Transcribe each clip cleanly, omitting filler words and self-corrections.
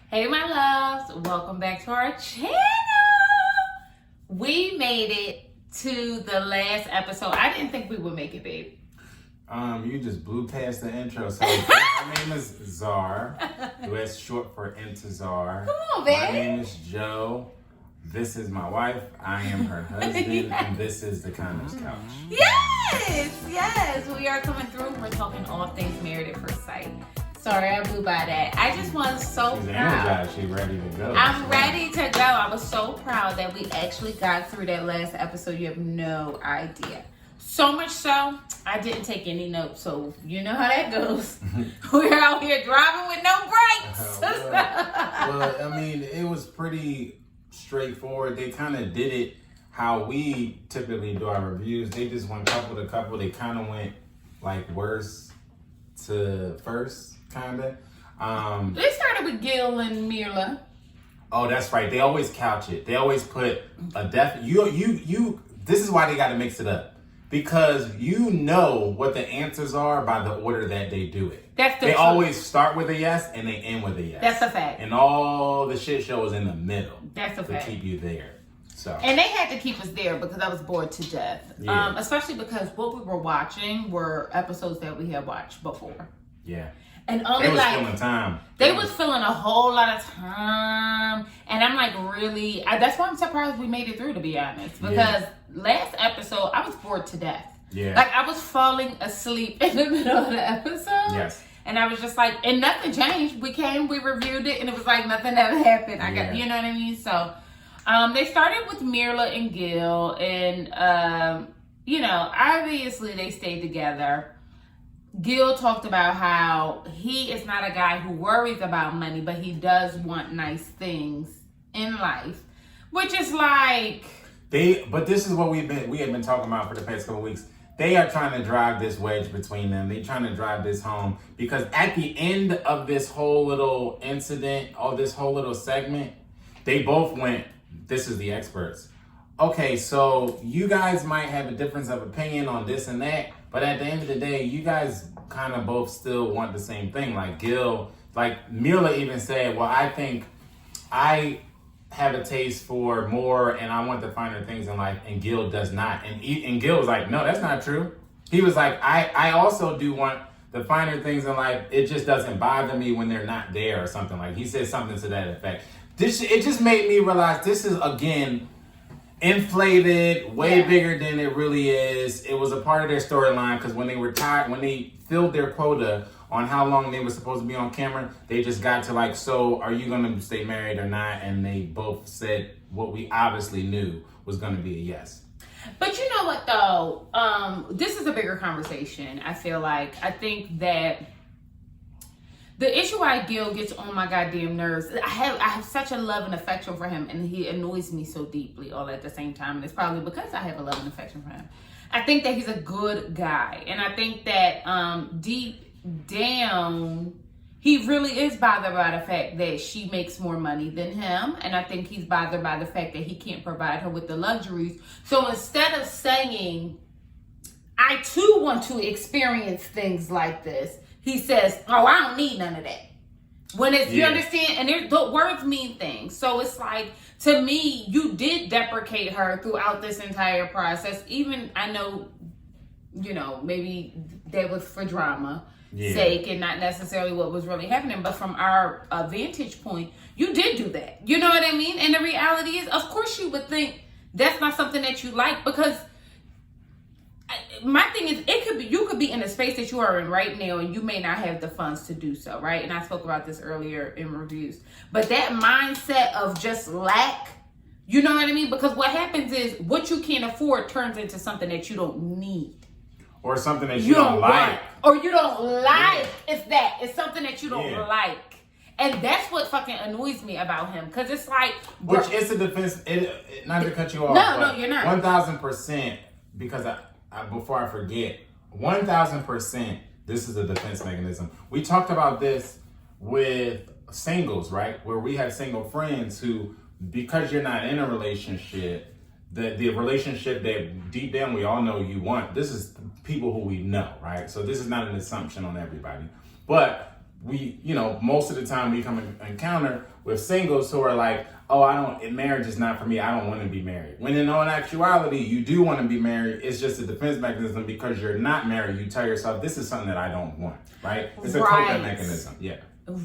Hey my loves, welcome back to our channel. We made it to the last episode. I didn't think we would make it, babe. You just blew past the intro. So my name is Zar, who is short for Intezar. Come on, babe. My name is Joe. This is my wife. I am her husband, and this is the Connor's Couch. Yes, we are coming through. We're talking all things Married at First Sight. Sorry, I blew by that. I just was so She's proud. energized. She's ready to go. I'm ready to go. I was so proud that we actually got through that last episode. You have no idea. So much so, I didn't take any notes. So you know how that goes. We're out here driving with no brakes. Well, I mean, it was pretty straightforward. They kind of did it how we typically do our reviews. They just went couple to couple. They kind of went like worst to first, kind of. They started with Gil and Mirla. Oh, that's right. They always couch it. They always put a def. You. This is why they got to mix it up, because you know what the answers are by the order that they do it. They always start with a yes and they end with a yes. That's a fact. And all the shit show is in the middle. That's a fact. To keep you there. So. And they had to keep us there because I was bored to death. Yeah. Especially because what we were watching were episodes that we had watched before. Yeah. And only they was filling time. They was filling a whole lot of time. And I'm like, really? That's why I'm surprised we made it through, to be honest. Because last episode, I was bored to death. Yeah. Like, I was falling asleep in the middle of the episode. Yes. And I was just like, and nothing changed. We reviewed it, and it was like nothing ever happened. You know what I mean? So, they started with Mirla and Gil. And, obviously they stayed together. Gil talked about how he is not a guy who worries about money, but he does want nice things in life, which is like But this is what we have been talking about for the past couple of weeks. They are trying to drive this wedge between them. They're trying to drive this home because at the end of this whole little incident, or this whole little segment, they both went, "This is the experts." Okay, so you guys might have a difference of opinion on this and that, but at the end of the day, you guys kind of both still want the same thing. Like Mirla even said, well, I think I have a taste for more and I want the finer things in life, and Gil does not. And Gil was like, no, that's not true. He was like, I also do want the finer things in life. It just doesn't bother me when they're not there or something. Like, he said something to that effect. It just made me realize this is, again, inflated, way bigger than it really is. It was a part of their storyline because when they filled their quota on how long they were supposed to be on camera, they just got to like, so are you going to stay married or not? And they both said what we obviously knew was going to be a yes. But you know what though? This is a bigger conversation. I feel like I think that the issue why Gil gets on my goddamn nerves, I have such a love and affection for him, and he annoys me so deeply all at the same time. And it's probably because I have a love and affection for him. I think that he's a good guy, and I think that deep down, he really is bothered by the fact that she makes more money than him, and I think he's bothered by the fact that he can't provide her with the luxuries. So instead of saying, I too want to experience things like this, he says, oh, I don't need none of that. When it's, you understand? And the words mean things. So it's like, to me, you did deprecate her throughout this entire process. Even, I know, maybe that was for drama sake and not necessarily what was really happening. But from our vantage point, you did do that. You know what I mean? And the reality is, of course you would think that's not something that you like, because my thing is, you could be in the space that you are in right now and you may not have the funds to do so, right? And I spoke about this earlier in reviews. But that mindset of just lack, you know what I mean? Because what happens is what you can't afford turns into something that you don't need. Or something that you don't like. Or you don't like. Yeah. It's something that you don't like. And that's what fucking annoys me about him. Because it's like... Which is a defense... not to cut you off. No, you're not. 1,000%, because before I forget, 1,000%, this is a defense mechanism. We talked about this with singles, right? Where we have single friends who, because you're not in a relationship, the relationship that deep down we all know you want, this is people who we know, right? So this is not an assumption on everybody. But most of the time we come in encounter with singles who are like, oh, marriage is not for me. I don't want to be married. When in all actuality, you do want to be married. It's just a defense mechanism because you're not married. You tell yourself, this is something that I don't want, right? It's a coping mechanism. Yeah.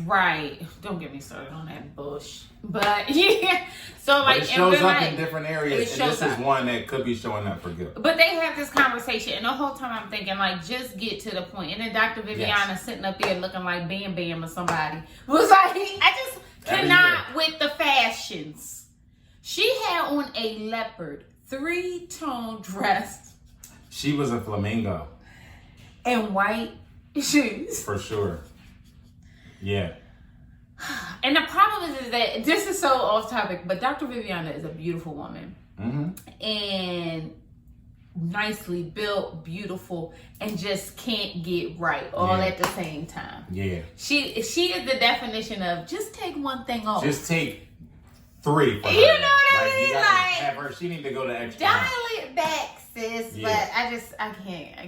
Right. Don't get me started on that bush. But yeah. So like it shows up in different areas, and this is one that could be showing up for good. But they have this conversation, and the whole time I'm thinking, like, just get to the point. And then Dr. Viviana sitting up there looking like Bam Bam or somebody was like, I just cannot with the fashions. She had on a leopard 3-tone dress. She was a flamingo. And white shoes. For sure. Yeah. And the problem is that this is so off topic, but Dr. Viviana is a beautiful woman. Mm-hmm. And nicely built, beautiful, and just can't get right all at the same time. Yeah. She is the definition of just take one thing off. Just take 3 for her. You know what I mean? You gotta have her. She need to go to extra. Dial it back, sis. Yeah. But I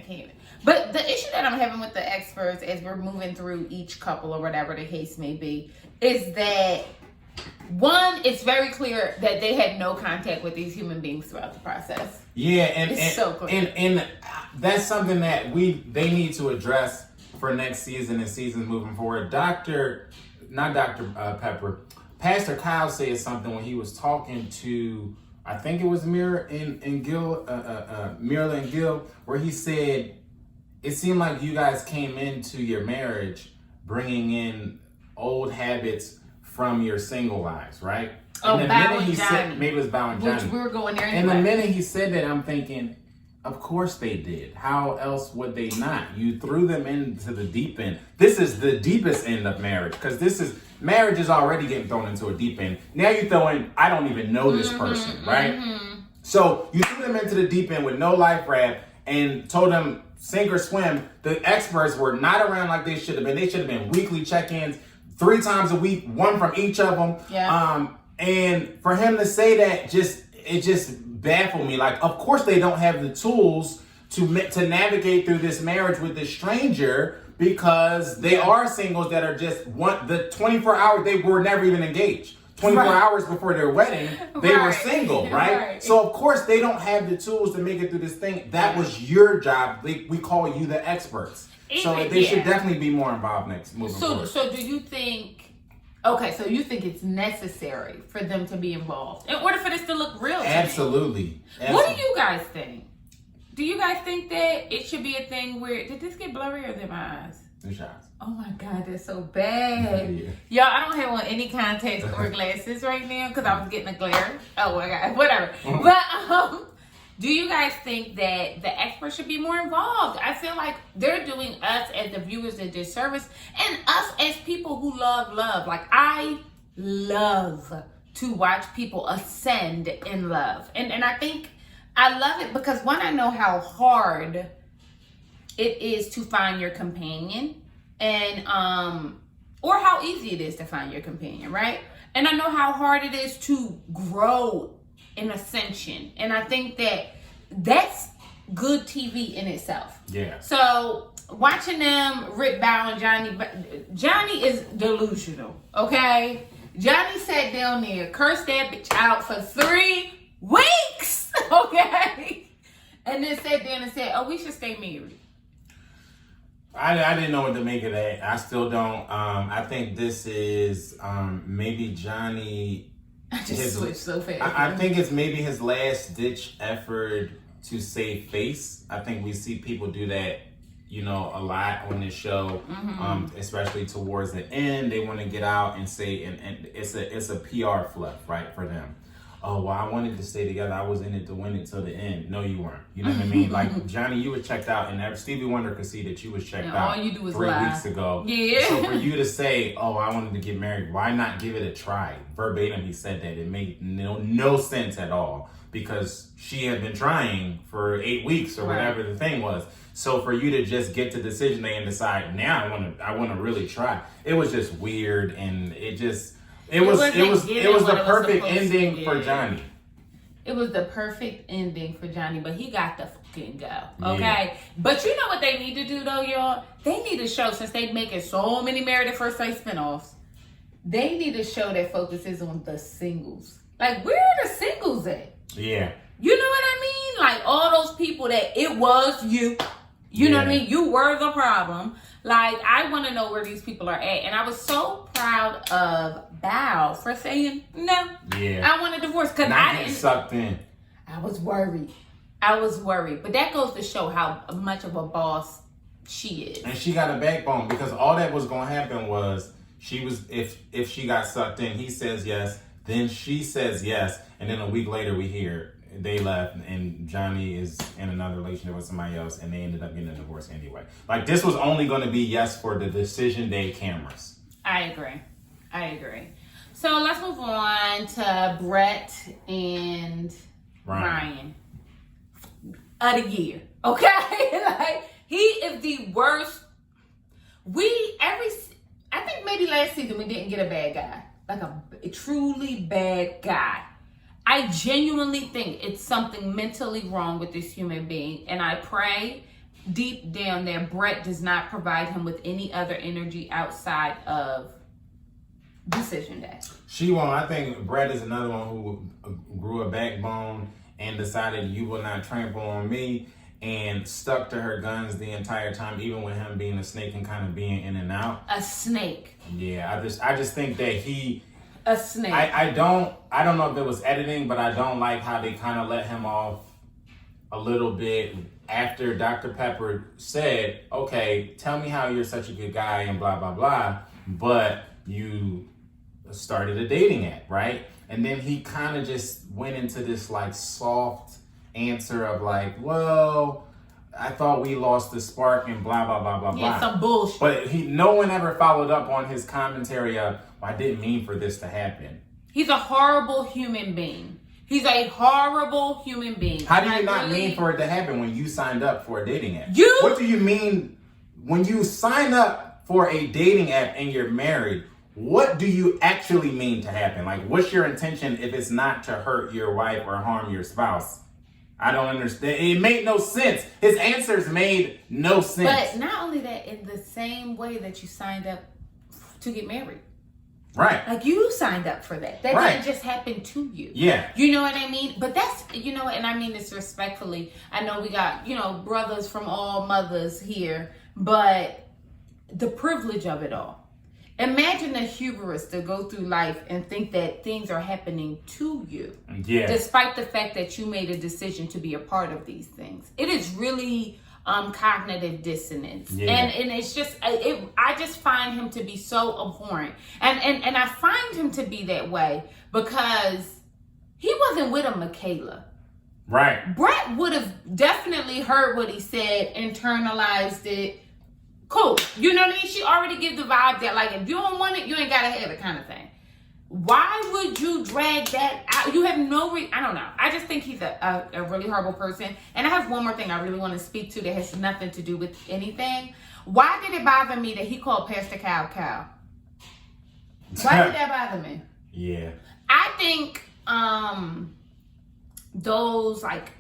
can't. But the issue that I'm having with the experts as we're moving through each couple or whatever the case may be is that, one, it's very clear that they had no contact with these human beings throughout the process. Yeah, and it's so clear. And that's something that they need to address for next season and seasons moving forward. Pastor Kyle said something when he was talking to, I think it was Mirla and Gil, where he said, it seemed like you guys came into your marriage bringing in old habits from your single lives, right? Oh, and the minute he said, maybe it was Bow and Johnny. Which we were going there anyway. And the minute he said that, I'm thinking, of course they did. How else would they not? You threw them into the deep end. This is the deepest end of marriage, because marriage is already getting thrown into a deep end. Now you throw in, I don't even know this person, right? Mm-hmm. So you threw them into the deep end with no life raft and told them sink or swim. The experts were not around like they should have been. They should have been weekly check-ins, 3 times a week, 1 from each of them. Yeah. And for him to say that, it just baffled me. Like, of course they don't have the tools to navigate through this marriage with this stranger, because they are singles that are just the 24 hours, they were never even engaged. 24 hours before their wedding, they were single, right? So, of course, they don't have the tools to make it through this thing. That was your job. We call you the experts. So they should definitely be more involved moving forward. So do you think, so you think it's necessary for them to be involved in order for this to look real? Absolutely. What do you guys think? Do you guys think that it should be a thing where, did this get blurry or is it my eyes? Two shots. Oh my God, that's so bad. Y'all, I don't have on any contacts or glasses right now because I was getting a glare. Oh my God, whatever. But do you guys think that the experts should be more involved? I feel like they're doing us as the viewers a disservice, and us as people who love. Like, I love to watch people ascend in love. And I think I love it because, one, I know how hard it is to find your companion, and or how easy it is to find your companion, right? And I know how hard it is to grow in ascension, and I think that that's good TV in itself. Yeah. So watching them rip Bow and Johnny is delusional, okay? Johnny sat down there, cursed that bitch out for 3 weeks, okay? And then sat down and said, oh, we should stay married. I didn't know what to make of that. I still don't. I think this is maybe Johnny. I just switched so fast. I think it's maybe his last ditch effort to save face. I think we see people do that, a lot on this show, especially towards the end. They want to get out and say, and it's a PR fluff, right, for them. Oh, well, I wanted to stay together. I was in it to win it till the end. No, you weren't. You know what I mean? Like, Johnny, you were checked out, and Stevie Wonder could see that you was checked out all you do is 3 lie. weeks ago. Yeah. So for you to say, oh, I wanted to get married, why not give it a try? Verbatim, he said that. It made no sense at all, because she had been trying for 8 weeks or whatever the thing was. So for you to just get to the decision day and decide, now I want to really try. It was just weird, and it was the perfect ending for Johnny. It was the perfect ending for Johnny, but he got to fucking go. Okay? Yeah. But you know what they need to do though, y'all? They need to show, since they making so many Married at First Sight spinoffs, they need to show that focuses on the singles. Like, where are the singles at? Yeah. You know what I mean? Like, all those people that it was you. You know what I mean? You were the problem. Like, I want to know where these people are at. And I was so proud of Bao for saying, no, I want a divorce. Because I didn't. Sucked in. I was worried. But that goes to show how much of a boss she is. And she got a backbone, because all that was going to happen was if she got sucked in, he says yes, then she says yes, and then a week later we hear they left and Johnny is in another relationship with somebody else and they ended up getting a divorce anyway. Like, this was only going to be yes for the decision day cameras. I agree. So let's move on to Brett and Ryan. Of the year. Okay? Like, he is the worst. I think maybe last season we didn't get a bad guy. Like a truly bad guy. I genuinely think it's something mentally wrong with this human being. And I pray deep down that Brett does not provide him with any other energy outside of decision day. She won't. I think Brett is another one who grew a backbone and decided you will not trample on me, and stuck to her guns the entire time, even with him being a snake and kind of being in and out. A snake. Yeah, I just think that a snake. I don't know if it was editing, but I don't like how they kind of let him off a little bit after Dr. Pepper said, okay, tell me how you're such a good guy and blah, blah, blah, but you started a dating app, right? And then he kind of just went into this like soft answer of like, well, I thought we lost the spark and blah, blah, blah, blah, blah. Yeah, some bullshit. But no one ever followed up on his commentary of, well, I didn't mean for this to happen. He's a horrible human being. He's a horrible human being. How do you not mean for it to happen when you signed up for a dating app? You? What do you mean when you sign up for a dating app and you're married? What do you actually mean to happen? Like, what's your intention if it's not to hurt your wife or harm your spouse? I don't understand. It made no sense. His answers made no sense. But not only that, in the same way that you signed up to get married. Right. Like, you signed up for that. That didn't just happen to you. Yeah. You know what I mean? But that's, and I mean this respectfully. I know we got, brothers from all mothers here, but the privilege of it all. Imagine the hubris to go through life and think that things are happening to you. Yeah. Despite the fact that you made a decision to be a part of these things. It is really cognitive dissonance. Yeah. And it's just, I just find him to be so abhorrent. And I find him to be that way because he wasn't with a Michaela. Right. Brett would have definitely heard what he said, internalized it. Cool. You know what I mean? She already gives the vibe that, like, if you don't want it, you ain't gotta have it kind of thing. Why would you drag that out? You have no I don't know. I just think he's a really horrible person. And I have one more thing I really want to speak to that has nothing to do with anything. Why did it bother me that he called Pastor Cow? Why did that bother me? Yeah. I think those like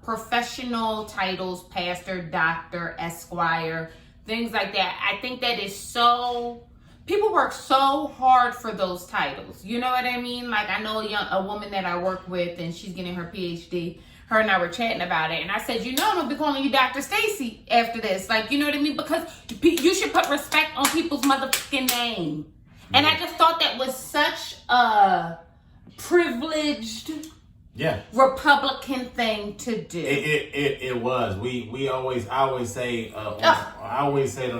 professional titles, pastor, doctor, esquire, things like that. I think that is so, people work so hard for those titles. You know what I mean? Like, I know a woman that I work with and she's getting her PhD. Her and I were chatting about it. And I said, I'm going to be calling you Dr. Stacy after this. Like, you know what I mean? Because you should put respect on people's motherfucking name. And I just thought that was such a privileged Republican thing to do. It was. I always say it on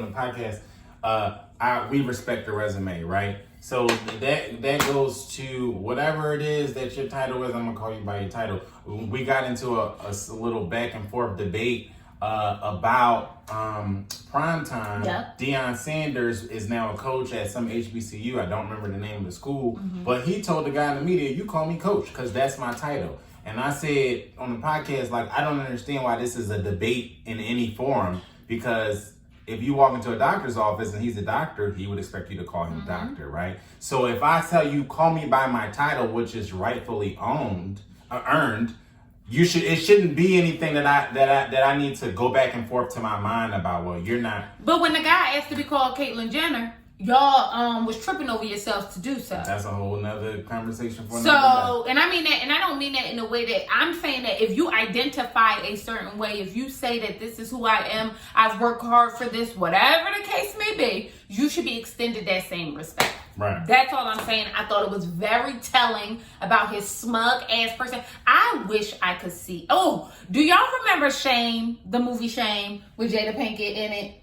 the podcast. We respect the resume, right? So that goes to whatever it is that your title is. I'm gonna call you by your title. We got into a little back and forth debate about primetime. Yep. Deion Sanders is now a coach at some HBCU. I don't remember the name of the school, but he told the guy in the media, "You call me coach because that's my title." And I said on the podcast, like, I don't understand why this is a debate in any forum, because if you walk into a doctor's office and he's a doctor, he would expect you to call him doctor, right? So if I tell you, call me by my title, which is rightfully owned, earned. It shouldn't be anything that I need to go back and forth to my mind about. Well, you're not. But when the guy asked to be called Caitlyn Jenner, y'all was tripping over yourselves to do so. That's a whole nother conversation for another day. And I mean that, and I don't mean that in a way that I'm saying that if you identify a certain way, if you say that this is who I am, I've worked hard for this, whatever the case may be, you should be extended that same respect. Right. That's all I'm saying. I thought it was very telling about his smug ass person. I wish I could see. Oh, do y'all remember Shame, the movie Shame, with Jada Pinkett in it?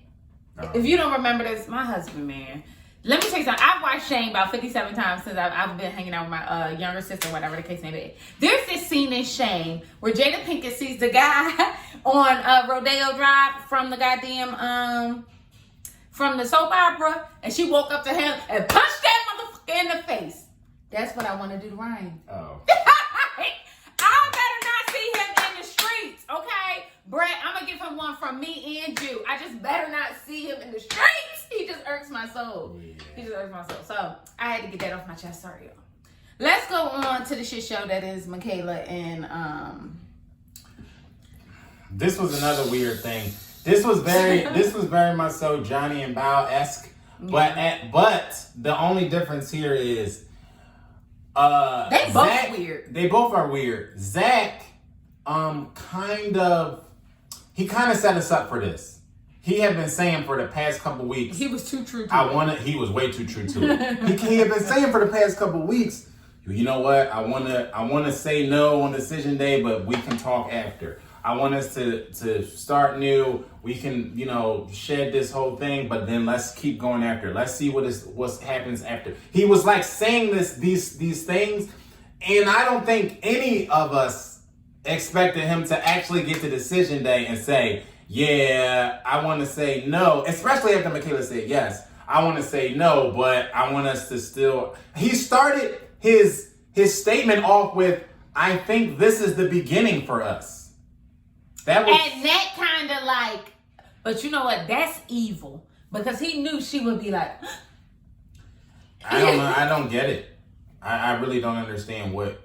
If you don't remember this, my husband, man. Let me tell you something. I've watched Shame about 57 times since I've been hanging out with my younger sister, whatever the case may be. There's this scene in Shame where Jada Pinkett sees the guy on Rodeo Drive from the goddamn from the soap opera, and she woke up to him and punched that motherfucker in the face. That's what I want to do to Ryan. Oh. I better not see him in the streets, okay? Brett, I'm going to give him one from me and you. I just better not see him in the streets. He just irks my soul. Yeah. He just irks my soul. So, I had to get that off my chest. Sorry, y'all. Let's go on to the shit show that is Michaela and... This was another weird thing. This was very much so Johnny and Bao-esque. Yeah. But the only difference here is they both Zach, weird. They both are weird. Zach kind of set us up for this. He had been saying for the past couple weeks. He was too true to it. He was way too true to it. he had been saying for the past couple weeks, you know what? I wanna say no on decision day, but we can talk after. I want us to start new. We can, shed this whole thing, but then let's keep going after. Let's see what happens after. He was like saying these things, and I don't think any of us expected him to actually get to decision day and say, yeah, I want to say no, especially after Michaela said yes. I want to say no, but I want us to still. He started his statement off with, I think this is the beginning for us. And that kind of like, but you know what? That's evil, because he knew she would be like. I don't know. I don't get it. I really don't understand what.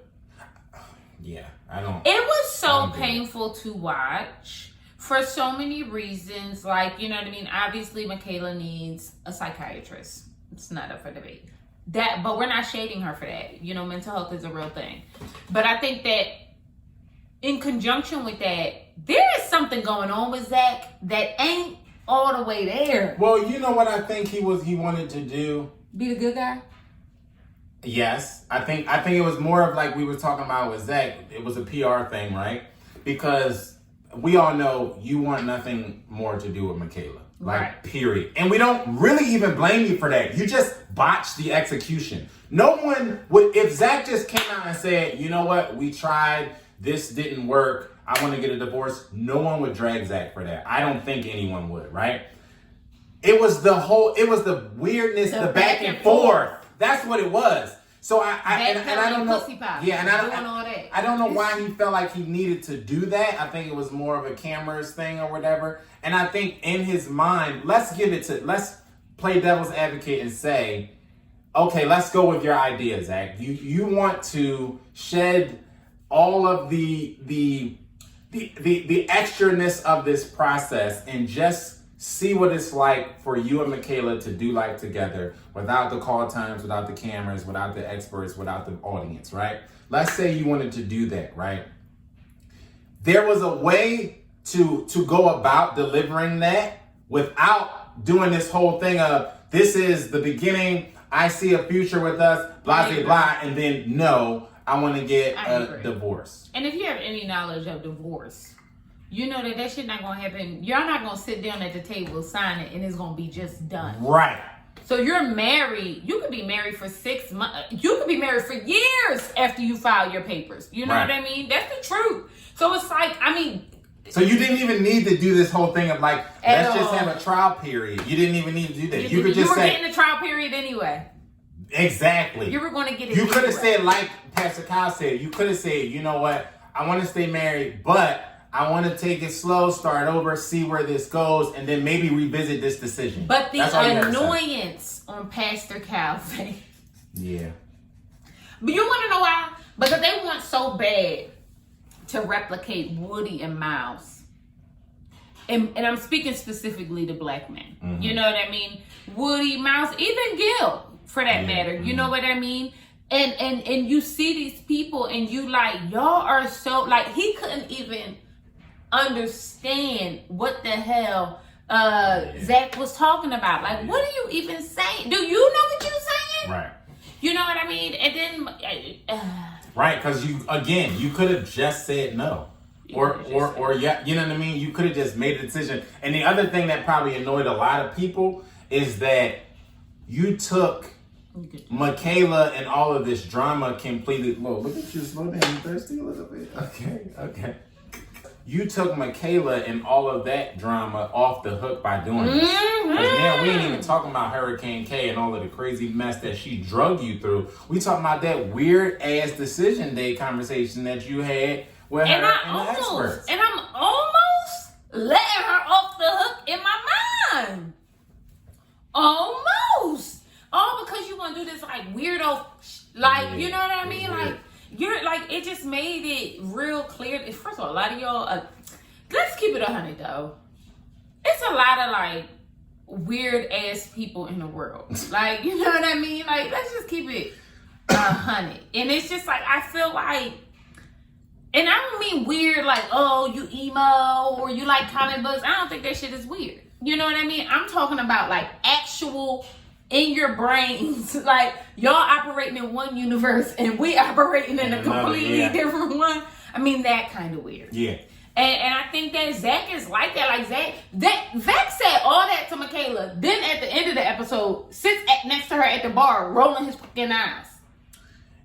Yeah, I don't. It was so painful to watch for so many reasons. Like, you know what I mean? Obviously, Michaela needs a psychiatrist. It's not up for debate. But we're not shading her for that. Mental health is a real thing. But I think that in conjunction with that, there is something going on with Zach that ain't all the way there. Well, you know what I think he wanted to do? Be the good guy? Yes. I think it was more of like we were talking about with Zach. It was a PR thing, right? Because we all know you want nothing more to do with Michaela. Like, right. Period. And we don't really even blame you for that. You just botched the execution. No one would, if Zach just came out and said, you know what, we tried, this didn't work, I want to get a divorce, no one would drag Zach for that. I don't think anyone would, right? It was the weirdness, the back and forth. That's what it was. So I don't know. Yeah, and I don't know why he felt like he needed to do that. I think it was more of a cameras thing or whatever. And I think in his mind, let's play devil's advocate and say, okay, let's go with your idea, Zach. You want to shed all of the extraness of this process and just see what it's like for you and Michaela to do life together without the call times, without the cameras, without the experts, without the audience, right? Let's say you wanted to do that, right? There was a way to go about delivering that without doing this whole thing of, this is the beginning, I see a future with us, blah, blah, blah, and then no, I want to get a divorce. And if you have any knowledge of divorce, you know that shit not gonna happen. You're not gonna sit down at the table, sign it, and it's gonna be just done. Right. So you're married. You could be married for 6 months. You could be married for years after you file your papers. You know what I mean? That's the truth. So it's like, So you didn't even need to do this whole thing of like, let's just have a trial period. You didn't even need to do that. You could just say. You were getting a trial period anyway. Exactly. You were going to get it. You could have said, like Pastor Kyle said, you could have said, you know what? I want to stay married, but I want to take it slow, start over, see where this goes, and then maybe revisit this decision. But the annoyance on Pastor Cal's face. Yeah. But you want to know why? Because they want so bad to replicate Woody and Mafs. And I'm speaking specifically to black men. Mm-hmm. You know what I mean? Woody, Mafs, even Gil, for that matter. Mm-hmm. You know what I mean? And you see these people and you like, y'all are so, like, he couldn't even understand what the hell Zach was talking about. Like, what are you even saying? Do you know what you're saying? Right. You know what I mean? And then right, because you could have just said no. Or yeah, you know what I mean? You could have just made a decision. And the other thing that probably annoyed a lot of people is that you took Michaela and all of this drama completely. Whoa, look at you, slow down. You thirsty a little bit? Okay. You took Michaela and all of that drama off the hook by doing this. Because now we ain't even talking about Hurricane K and all of the crazy mess that she drug you through. We talking about that weird ass decision day conversation that you had with her and the experts. And I'm almost letting her off the hook in my mind. Almost. All because you want to do this like weirdo, like, you know what I mean? Like, you're like, it just made it real clear. First of all, a lot of y'all, let's keep it 100 though. It's a lot of like weird ass people in the world. Like, you know what I mean? Like, let's just keep it 100. And it's just like, I feel like, and I don't mean weird like, oh, you emo or you like comic books. I don't think that shit is weird. You know what I mean? I'm talking about like actual in your brains, like y'all operating in one universe and we operating in a completely different one. I mean, that kind of weird. Yeah. And I think that Zach is like that. Like Zach said all that to Michaela. Then at the end of the episode, sits next to her at the bar, rolling his fucking eyes.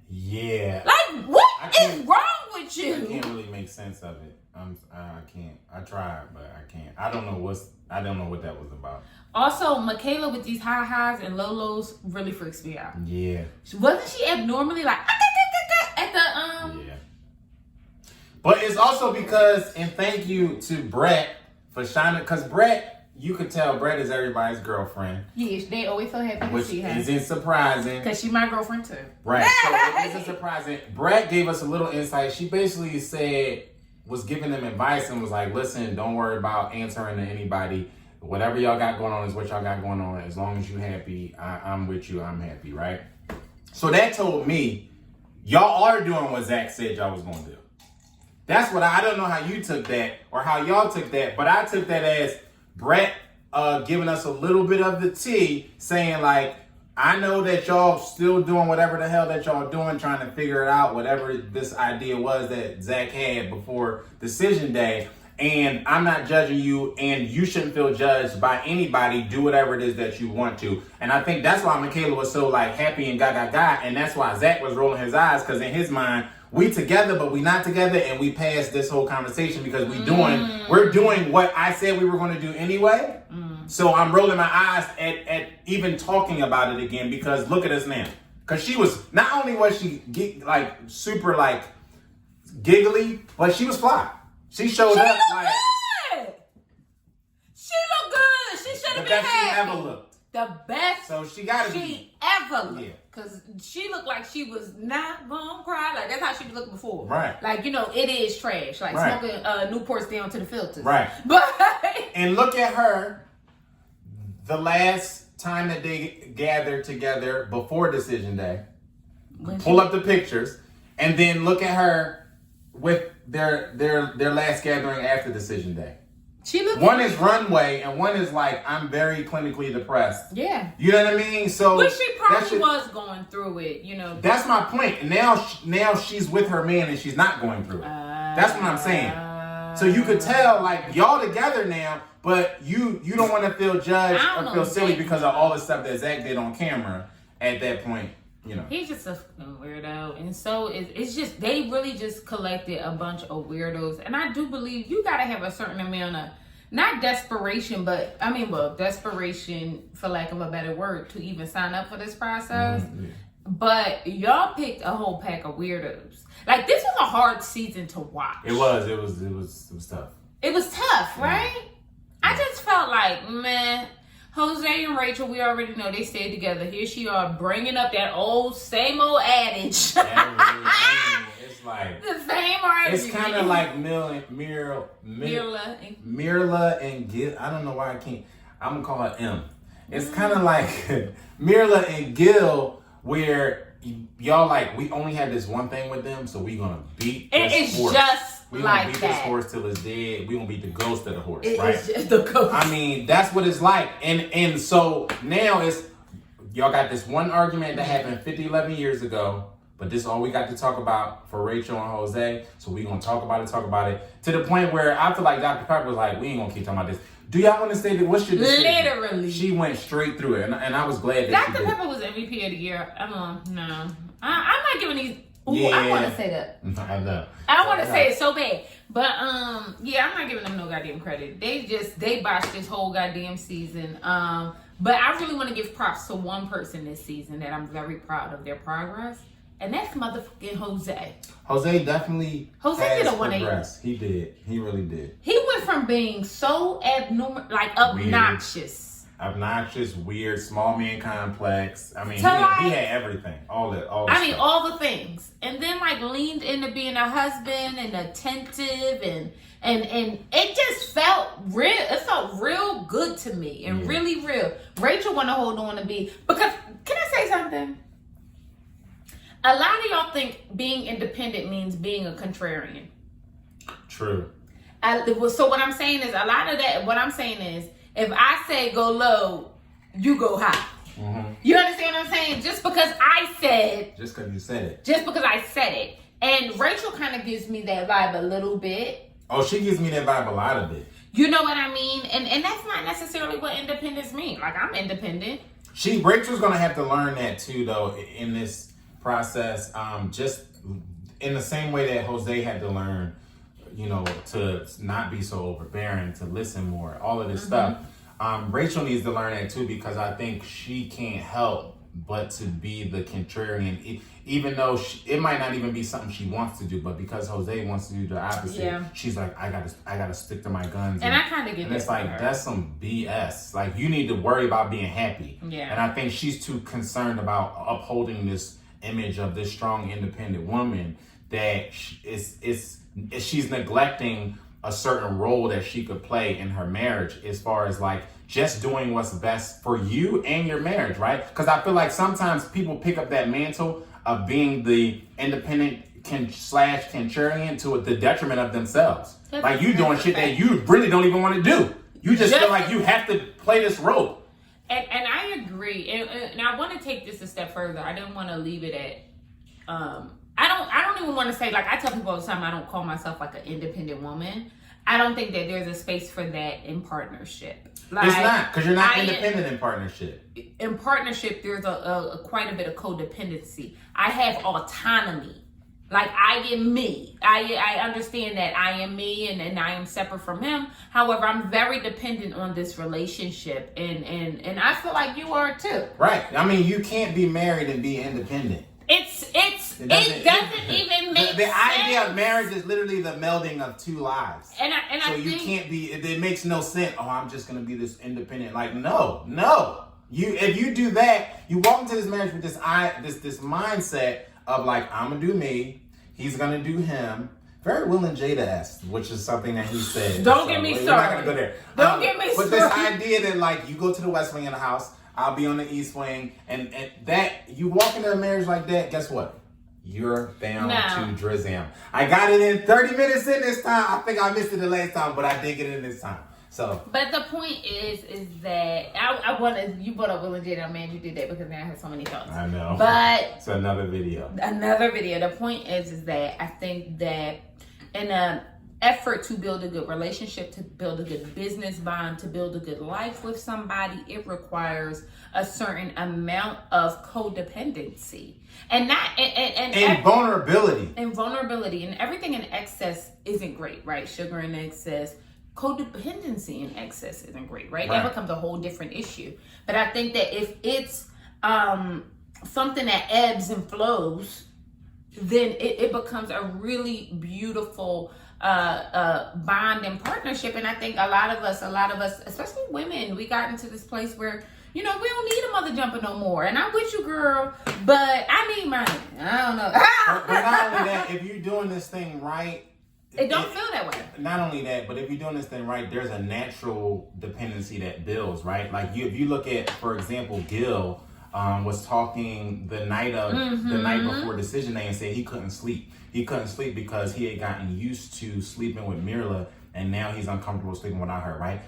Yeah. Like, what is wrong with you? I can't really make sense of it. I can't. I tried, but I can't. I don't know what that was about. Also, Michaela with these high highs and low lows really freaks me out. Yeah. Wasn't she abnormally like at the Yeah. But it's also because, and thank you to Brett for shining, because Brett, you could tell Brett is everybody's girlfriend. Yes, they always so happy to see her. Which isn't surprising. Because she's my girlfriend too. Right. So it isn't surprising. Brett gave us a little insight. She basically was giving them advice and was like, listen, don't worry about answering to anybody. Whatever y'all got going on is what y'all got going on. As long as you happy, I'm with you. I'm happy, right? So that told me, y'all are doing what Zach said y'all was going to do. That's what I don't know how you took that or how y'all took that, but I took that as Brett giving us a little bit of the tea, saying like, I know that y'all still doing whatever the hell that y'all doing, trying to figure it out, whatever this idea was that Zach had before decision day. And I'm not judging you, and you shouldn't feel judged by anybody. Do whatever it is that you want to. And I think that's why Michaela was so like happy and gaga, and that's why Zach was rolling his eyes, because in his mind, we together, but we not together, and we passed this whole conversation because we're doing what I said we were going to do anyway. So I'm rolling my eyes at even talking about it again, because look at us now. Because she was, not only was she like super like giggly, but she was fly. She showed up like good. She looked good. She should have been happy. She ever looked. The best so she gotta she ever looked. Yeah. Cause she looked like she was not gonna cry. Like that's how she looked before. Right. Like, you know, it is trash. Like smoking Newports down to the filters. Right. But and look at her the last time that they gathered together before decision day. Pull up the pictures and then look at her with their last gathering after decision day. She looked one is runway and one is like, I'm very clinically depressed. Yeah. You know what I mean? So but she probably was going through it, you know. That's my point. And now she's with her man and she's not going through it. That's what I'm saying. So you could tell like y'all together now, but you don't want to feel judged or feel silly because of all the stuff that Zach did on camera at that point. You know. He's just a fucking weirdo. And so it's just, they really just collected a bunch of weirdos. And I do believe you got to have a certain amount of, not desperation, but desperation, for lack of a better word, to even sign up for this process. Mm-hmm. But y'all picked a whole pack of weirdos. Like, this was a hard season to watch. It was tough. It was tough, right? Yeah. I just felt like, man, Jose and Rachel, we already know they stayed together. Here she are bringing up that same old adage. It's kind of like Mirla and Gil. I don't know why I can't. I'm gonna call her M. It's kind of like Mirla and Gil, where y'all like we only had this one thing with them, so we gonna beat this horse. We gonna beat this horse till it's dead. We gonna beat the ghost of the horse, right? It's just the ghost. I mean, that's what it's like. And so now it's y'all got this one argument that happened 11 years ago, but this is all we got to talk about for Rachel and Jose. So we gonna talk about it to the point where I feel like Dr. Pepper was like, we ain't gonna keep talking about this. Do y'all want to say that? What's your decision? Literally, she went straight through it, and I was glad that Dr. Pepper was MVP of the year. No, I'm not giving these. Ooh, yeah. I want to say that. I know. I want to say it so bad, but yeah, I'm not giving them no goddamn credit. They botched this whole goddamn season. But I really want to give props to one person this season that I'm very proud of their progress, and that's motherfucking Jose. Jose definitely did a 180. He did. He really did. He went from being so abnormal, like obnoxious, weird, small man complex. I mean, he had everything, all the all the things, and then like leaned into being a husband and attentive, and it just felt real. It felt real good to me and really real. Rachel want to hold on to be because. Can I say something? A lot of y'all think being independent means being a contrarian. True. So what I'm saying is a lot of that. What I'm saying is if I say go low, you go high. Mm-hmm. You understand what I'm saying? Just because I said. Just because you said it. Just because I said it. And Rachel kind of gives me that vibe a little bit. Oh, she gives me that vibe a lot of it. You know what I mean? And that's not necessarily what independence means. Like, I'm independent. Rachel's going to have to learn that too, though, in this process. Just in the same way that Jose had to learn, to not be so overbearing, to listen more, all of this stuff. Rachel needs to learn that too, because I think she can't help but to be the contrarian, even though it might not even be something she wants to do, but because Jose wants to do the opposite, she's like, I gotta stick to my guns. And I kind of get and it's like, that's some BS. Like, you need to worry about being happy. Yeah. And I think she's too concerned about upholding this image of this strong, independent woman that she's neglecting a certain role that she could play in her marriage, as far as like just doing what's best for you and your marriage, right? Because I feel like sometimes people pick up that mantle of being the independent contrarian to the detriment of themselves. Like, you doing shit that you really don't even want to do. You just feel like you have to play this role. And I agree. And I want to take this a step further. I don't want to leave it at I don't even want to say, like, I tell people all the time I don't call myself like an independent woman. I don't think that there's a space for that in partnership. Like, it's not, because you're not independent in partnership. In partnership, there's a quite a bit of codependency. I have autonomy. Like, I am me. I understand that I am me and I am separate from him. However, I'm very dependent on this relationship. And I feel like you are too. Right. I mean, you can't be married and be independent. It doesn't even make sense. The idea of marriage is literally the melding of two lives. So you can't be, it makes no sense. Oh, I'm just going to be this independent. Like, no. If you do that, you walk into this marriage with this mindset of like, I'm going to do me. He's going to do him. Very Will and Jada-esque, which is something that he said. Don't get me started. We're not going to go there. Don't get me started. But this idea that like, you go to the West Wing in the house, I'll be on the East Wing, and that you walk into a marriage like that, guess what? You're bound to drizam. I got it in 30 minutes in this time. I think I missed it the last time, but I did get it in this time. So, but the point is that I wanted, you brought up Will and Jada, man, you did that because now I have so many thoughts. I know. But it's another video. The point is that I think that in an effort to build a good relationship, to build a good business bond, to build a good life with somebody, it requires a certain amount of codependency and vulnerability. And vulnerability, and everything in excess isn't great, right? Sugar in excess, codependency in excess isn't great, right? That becomes a whole different issue. But I think that if it's something that ebbs and flows, then it becomes a really beautiful bond and partnership. And I think a lot of us, especially women, we got into this place where, we don't need a mother jumper no more. And I'm with you, girl, but I need mine. I don't know. But not only that, if you're doing this thing right, It don't feel that way. Not only that, but if you're doing this thing right, there's a natural dependency that builds, right? Like if you look at, for example, Gil was talking the night before decision day and said he couldn't sleep. He couldn't sleep because he had gotten used to sleeping with Mirla, and now he's uncomfortable sleeping without her, right?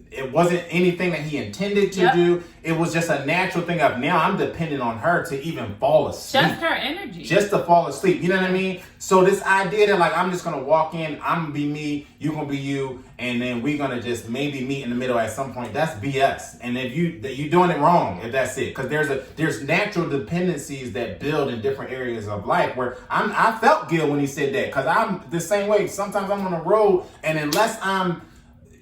It wasn't anything that he intended to do. It was just a natural thing of now I'm dependent on her to even fall asleep. Just her energy. Just to fall asleep. You know what I mean? So this idea that like I'm just gonna walk in, I'm gonna be me, you gonna be you, and then we're gonna just maybe meet in the middle at some point. That's BS. And if you're doing it wrong, if that's it, because there's natural dependencies that build in different areas of life. Where I felt Gil when he said that, because I'm the same way. Sometimes I'm on the road, and unless I'm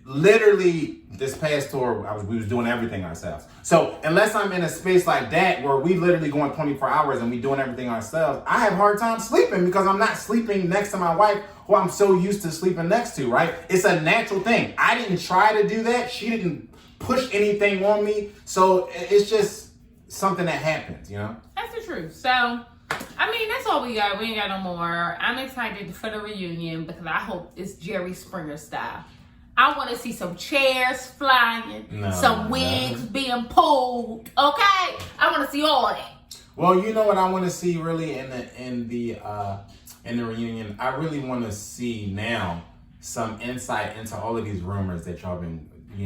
literally, this past tour, we was doing everything ourselves. So unless I'm in a space like that where we literally going 24 hours and we doing everything ourselves, I have a hard time sleeping because I'm not sleeping next to my wife who I'm so used to sleeping next to, right? It's a natural thing. I didn't try to do that. She didn't push anything on me. So it's just something that happens, you know? That's the truth. So, I mean, that's all we got. We ain't got no more. I'm excited for the reunion because I hope it's Jerry Springer style. I want to see some chairs flying, some wigs being pulled. Okay, I want to see all of that. Well, you know what I want to see really in the reunion. I really want to see now some insight into all of these rumors that y'all been, I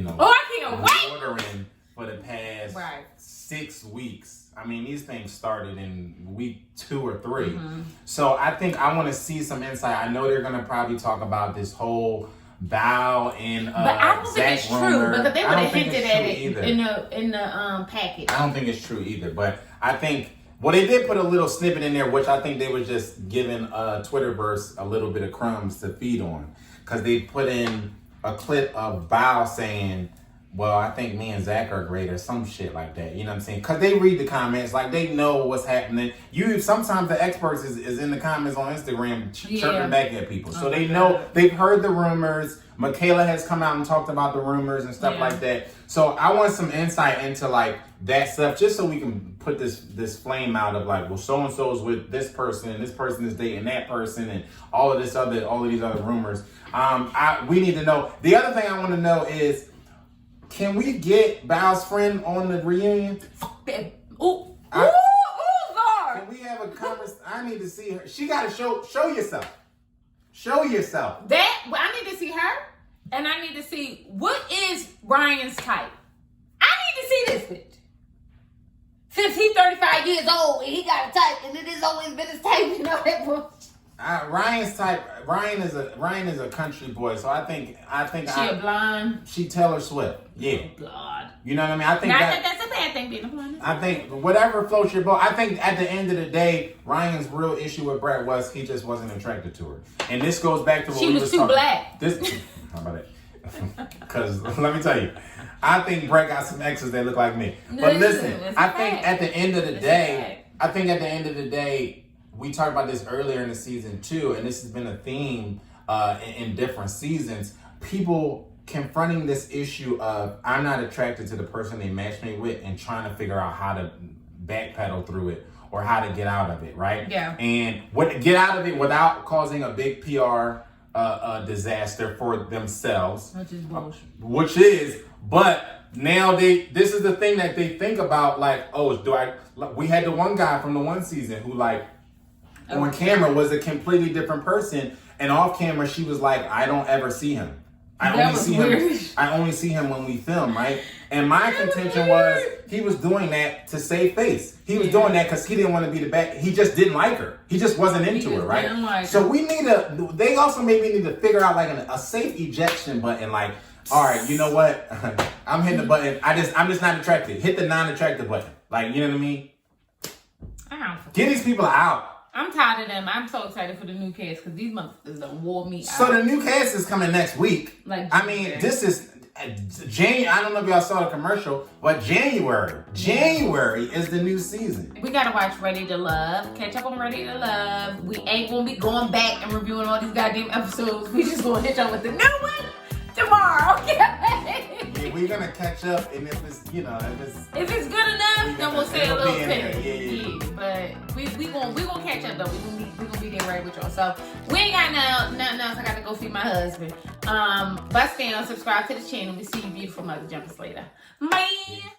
can't wait. ordering for the past 6 weeks. I mean, these things started in week 2 or 3. Mm-hmm. So I think I want to see some insight. I know they're gonna probably talk about this whole Bow and but I don't think it's true because they would have hinted at it either. in the package. I don't think it's true either, but I think they did put a little snippet in there, which I think they were just giving Twitterverse a little bit of crumbs to feed on, because they put in a clip of Bow saying, "Well, I think me and Zach are great," or some shit like that. You know what I'm saying? Because they read the comments, like they know what's happening. Sometimes the experts is in the comments on Instagram chirping back at people, so they know they've heard the rumors. Michaela has come out and talked about the rumors and stuff like that. So I want some insight into like that stuff, just so we can put this flame out of like, well, so and so is with this person is dating that person, and all of these other rumors. We need to know. The other thing I want to know is, can we get Bow's friend on the reunion? Zar! Can we have a conversation? I need to see her. She got to show yourself. Show yourself. I need to see her, and I need to see what is Ryan's type. I need to see this bitch. Since he's 35 years old and he got a type, and it has always been his type, you know that boy. Ryan's type. Ryan is a country boy, so I think she a blonde. She Taylor Swift. Yeah. Oh God. You know what I mean? I think that's a bad thing being a blonde. I think whatever floats your boat. I think at the end of the day, Ryan's real issue with Brett was he just wasn't attracted to her, and this goes back to what she was too black. How about it? Because let me tell you, I think Brett got some exes that look like me. But listen, I think at the end of the day, we talked about this earlier in the season too, and this has been a theme in different seasons. People confronting this issue of I'm not attracted to the person they matched me with, and trying to figure out how to backpedal through it or how to get out of it, right? Yeah. And get out of it without causing a big PR disaster for themselves. Which is bullshit. But now this is the thing that they think about, like, we had the one guy from the one season who like on camera was a completely different person, and off camera she was like, I don't ever see him. I only see him when we film, right? And my contention was he was doing that to save face. He was doing that because he didn't want to be the bad. He just didn't like her. He just wasn't into her, right? So they also maybe need to figure out like a safe ejection button. Like, all right, you know what? I'm hitting the button. I'm just not attracted. Hit the non-attractive button. Like, you know what I mean? Get these people out. I'm tired of them. I'm so excited for the new cast because these motherfuckers done wore me out. So the new cast is coming next week. This is January. I don't know if y'all saw the commercial, but January is the new season. We gotta watch Ready to Love. Catch up on Ready to Love. We ain't gonna be going back and reviewing all these goddamn episodes. We just gonna hit y'all with the new one tomorrow. Okay. Yeah, we're gonna catch up, and if it's good enough, then we'll say a little bit. Yeah. But we gonna catch up though. We gonna to be there right with y'all. So we ain't got nothing else. I got to go feed my husband. Bust down, subscribe to the channel. We see you beautiful mother jumpers later. Bye.